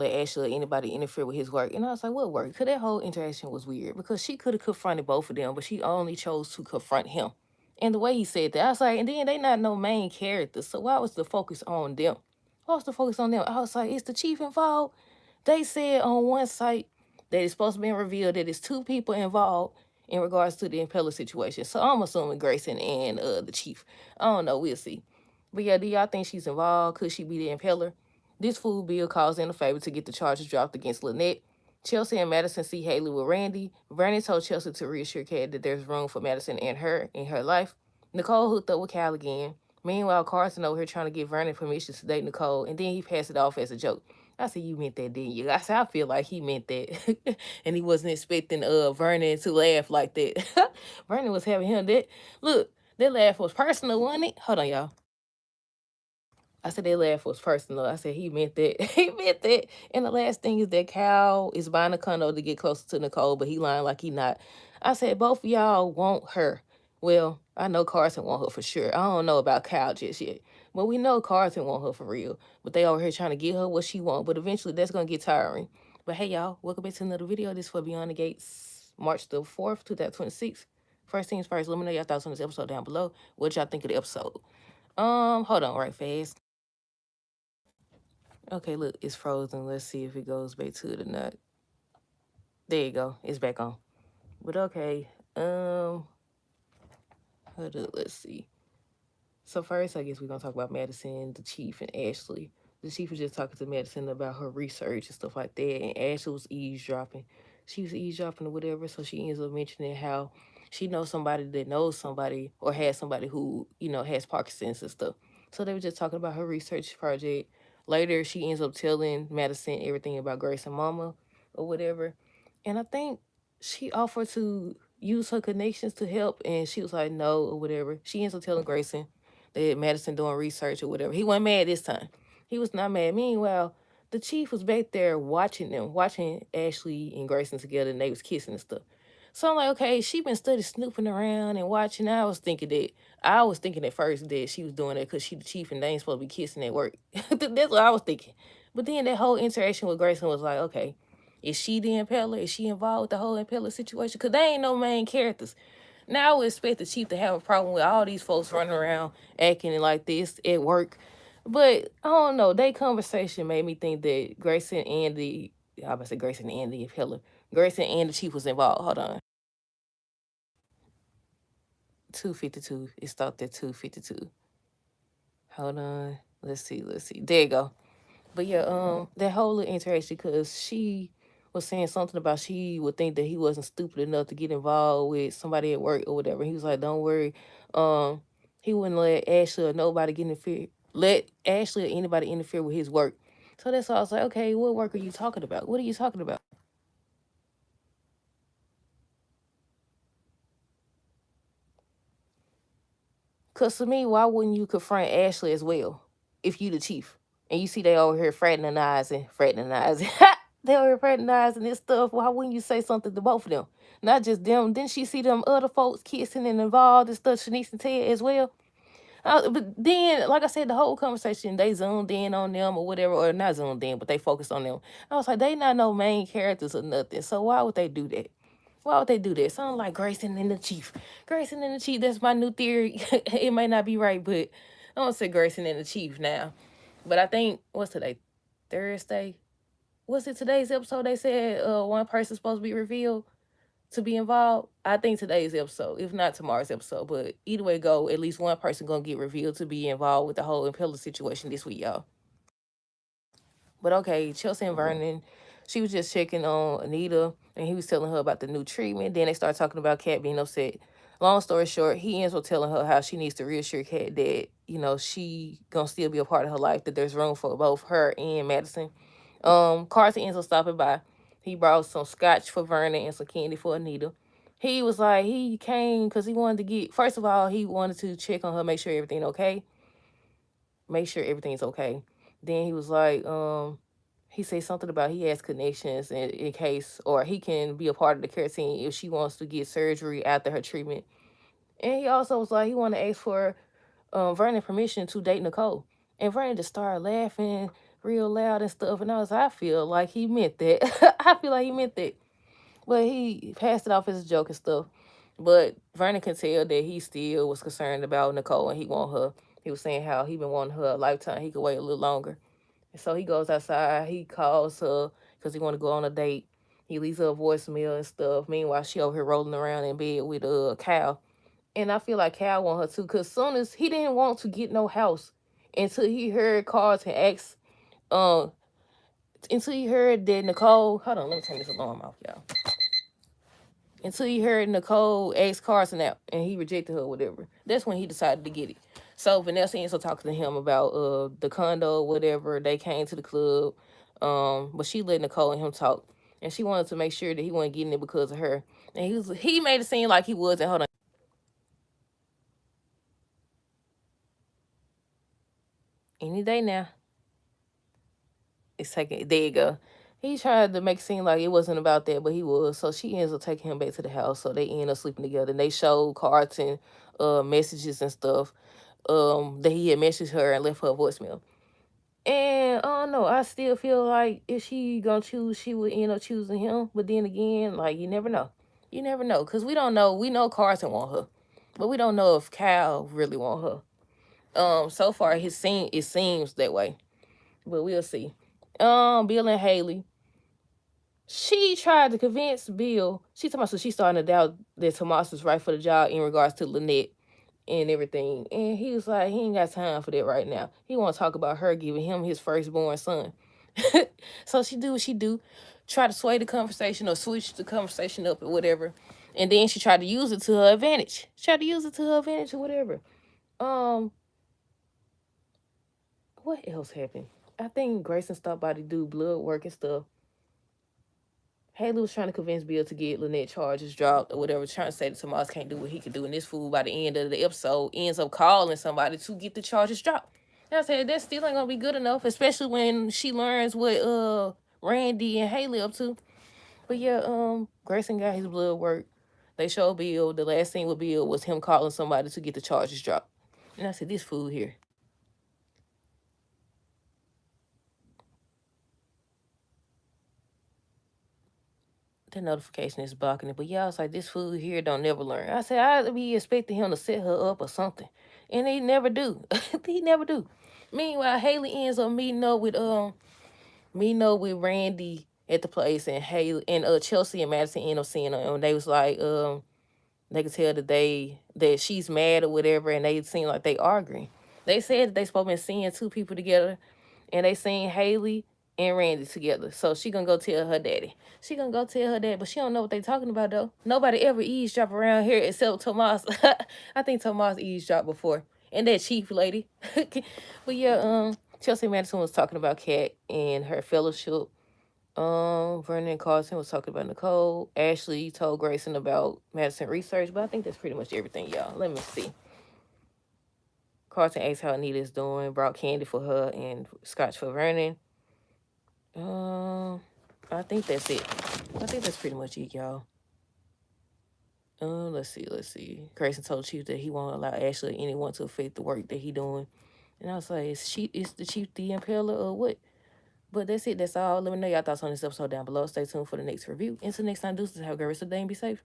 let Ashley or anybody interfere with his work. And I was like, what work? Because that whole interaction was weird because she could have confronted both of them, but she only chose to confront him. And the way he said that, I was like, and then they not no main characters. So why was the focus on them? Why was the focus on them? I was like, is the chief involved? They said on one site that it's supposed to be revealed that it's two people involved in regards to the impeller situation. So I'm assuming Grayson and the chief. I don't know. We'll see. But yeah, do y'all think she's involved? Could she be the impeller? This fool bill calls in a favor to get the charges dropped against Lynette. Chelsea and Madison see Haley with Randy. Vernon told Chelsea to reassure Kat that there's room for Madison and her in her life. Nicole hooked up with Cal again. Meanwhile, Carson over here trying to get Vernon permission to date Nicole, and then he passed it off as a joke. I said, you meant that, didn't you? I said, I feel like he meant that. And he wasn't expecting Vernon to laugh like that. Vernon was having him that. Look, that laugh was personal, wasn't it? Hold on, y'all. I said that laugh was personal. I said he meant that. He meant that. And the last thing is that Cal is buying a condo to get closer to Nicole, but he lying like he not. I said both of y'all want her. Well, I know Carson want her for sure. I don't know about Cal just yet. But we know Carson want her for real. But they over here trying to get her what she want. But eventually that's gonna get tiring. But hey y'all, welcome back to another video. This is for Beyond the Gates, March the 4th, 2026. First things first, let me know your thoughts on this episode down below. What y'all think of the episode? Hold on right fast. Okay, look, it's frozen. Let's see if it goes back to it or not. There you go. It's back on. But okay. Hold up, let's see. So first, I guess we're gonna talk about Madison, the chief, and Ashley. The chief was just talking to Madison about her research and stuff like that, and Ashley was eavesdropping. She was eavesdropping or whatever, so she ends up mentioning how she knows somebody that knows somebody or has somebody who, has Parkinson's and stuff. So they were just talking about her research project. Later, she ends up telling Madison everything about Grace and Mama or whatever. And I think she offered to use her connections to help, and she was like, no, or whatever. She ends up telling Grayson that Madison doing research or whatever. He wasn't mad this time. He was not mad. Meanwhile, the chief was back there watching them, watching Ashley and Grayson together, and they was kissing and stuff. So I'm like, okay, she been study snooping around and watching. I was thinking at first that she was doing that because she the chief and they ain't supposed to be kissing at work. That's what I was thinking. But then that whole interaction with Grayson was like, okay, is she the impeller? Is she involved with the whole impeller situation? Because they ain't no main characters. Now I would expect the chief to have a problem with all these folks running around acting like this at work. But I don't know. Their conversation made me think that I was say Grayson and the impeller. Grayson and the chief was involved. Hold on. 252. It stopped at 252. Hold on. Let's see. There you go. But yeah, that whole little interaction, because she was saying something about she would think that he wasn't stupid enough to get involved with somebody at work or whatever. He was like, don't worry. Um, he wouldn't let Ashley or nobody let Ashley or anybody interfere with his work. So that's why I was like, okay, what work are you talking about? What are you talking about? Because to me, why wouldn't you confront Ashley as well if you the chief? And you see they over here fraternizing. They over here fraternizing this stuff. Why wouldn't you say something to both of them? Not just them. Didn't she see them other folks kissing and involved and stuff, Shanice and Ted as well? But then, like I said, the whole conversation, they zoomed in on them or whatever, or not zoomed in, but they focused on them. I was like, they not no main characters or nothing. So why would they do that? Why would they do that? Sound like Grayson and the Chief. Grayson and the Chief, that's my new theory. It may not be right, but I'm going to say Grayson and the Chief now. But I think, what's today? Thursday? Was it today's episode they said one person's supposed to be revealed to be involved? I think today's episode, if not tomorrow's episode. But either way go, at least one person going to get revealed to be involved with the whole impeller situation this week, y'all. But okay, Chelsea and Vernon, she was just checking on Anita, and he was telling her about the new treatment. Then they started talking about Kat being upset. Long story short, he ends up telling her how she needs to reassure Kat that, she gonna still be a part of her life, that there's room for both her and Madison. Carson ends up stopping by. He brought some scotch for Vernon and some candy for Anita. He was like, he came because he wanted to first of all, he wanted to check on her, make sure everything okay. Make sure everything's okay. Then he was like, he said something about he has connections in case, or he can be a part of the care team if she wants to get surgery after her treatment. And he also was like, he wanted to ask for Vernon permission to date Nicole. And Vernon just started laughing. real loud and stuff. And I feel like he meant that. I feel like he meant that. But he passed it off as a joke and stuff. But Vernon can tell that he still was concerned about Nicole and he want her. He was saying how he been wanting her a lifetime. He could wait a little longer. And so he goes outside. He calls her because he want to go on a date. He leaves her a voicemail and stuff. Meanwhile, she over here rolling around in bed with Cal. And I feel like Cal want her too. Because soon as he didn't want to get no house until he heard Carlton ask, until he heard that Nicole, hold on, let me turn this alarm off, y'all. Until he heard Nicole ask Carson out and he rejected her or whatever. That's when he decided to get it. So Vanessa ends up talking to him about the condo, whatever. They came to the club. But she let Nicole and him talk. And she wanted to make sure that he wasn't getting it because of her. And he made it seem like he was. And hold on. Any day now. It's taking, there you go. He tried to make it seem like it wasn't about that, but he was. So she ends up taking him back to the house. So they end up sleeping together. And they showed Carlton messages and stuff that he had messaged her and left her a voicemail. And I don't know, I still feel like if she gonna choose, she would end up choosing him. But then again, like, you never know. You never know. Because we don't know. We know Carson want her. But we don't know if Cal really want her. So far it seems that way. But we'll see. Bill and Haley. She tried to convince Bill. So she's starting to doubt that Tomas was right for the job in regards to Lynette and everything. And he was like, he ain't got time for that right now. He want to talk about her giving him his firstborn son. So she do what she do, try to sway the conversation or switch the conversation up or whatever. And then she tried to use it to her advantage. Or whatever. What else happened? I think Grayson stopped by to do blood work and stuff. Haley was trying to convince Bill to get Lynette charges dropped or whatever, trying to say that Tomas can't do what he can do. And this fool, by the end of the episode, ends up calling somebody to get the charges dropped. And I said, that still ain't going to be good enough, especially when she learns what Randy and Haley up to. But yeah, Grayson got his blood work. They showed Bill. The last scene with Bill was him calling somebody to get the charges dropped. And I said, this fool here. The notification is blocking it. But yeah, I was like, this fool here don't never learn. I said, I'd be expecting him to set her up or something. And he never do. He never do. Meanwhile, Haley ends up meeting up with Randy at the place, and Haley and Chelsea and Madison end up seeing her, and they was like, they could tell that she's mad or whatever, and they seem like they arguing. They said that they supposed to be seeing two people together, and they seen Haley and Randy together. So she gonna go tell her daddy. But she don't know what they talking about though. Nobody ever eavesdrop around here except Tomas. I think Tomas eavesdropped before. And that chief lady. But yeah, Chelsea Madison was talking about Kat and her fellowship. Vernon Carlson was talking about Nicole. Ashley told Grayson about Madison research, but I think that's pretty much everything, y'all. Let me see. Carlton asked how Anita's doing, brought candy for her and scotch for Vernon. I think that's it. I think that's pretty much it, y'all. Let's see. Grayson told Chief that he won't allow Ashley or anyone to affect the work that he doing. And I was like, is the Chief the impaler or what? But that's it. That's all. Let me know y'all thoughts on this episode down below. Stay tuned for the next review. Until next time, deuces. Have a great rest of the day and be safe.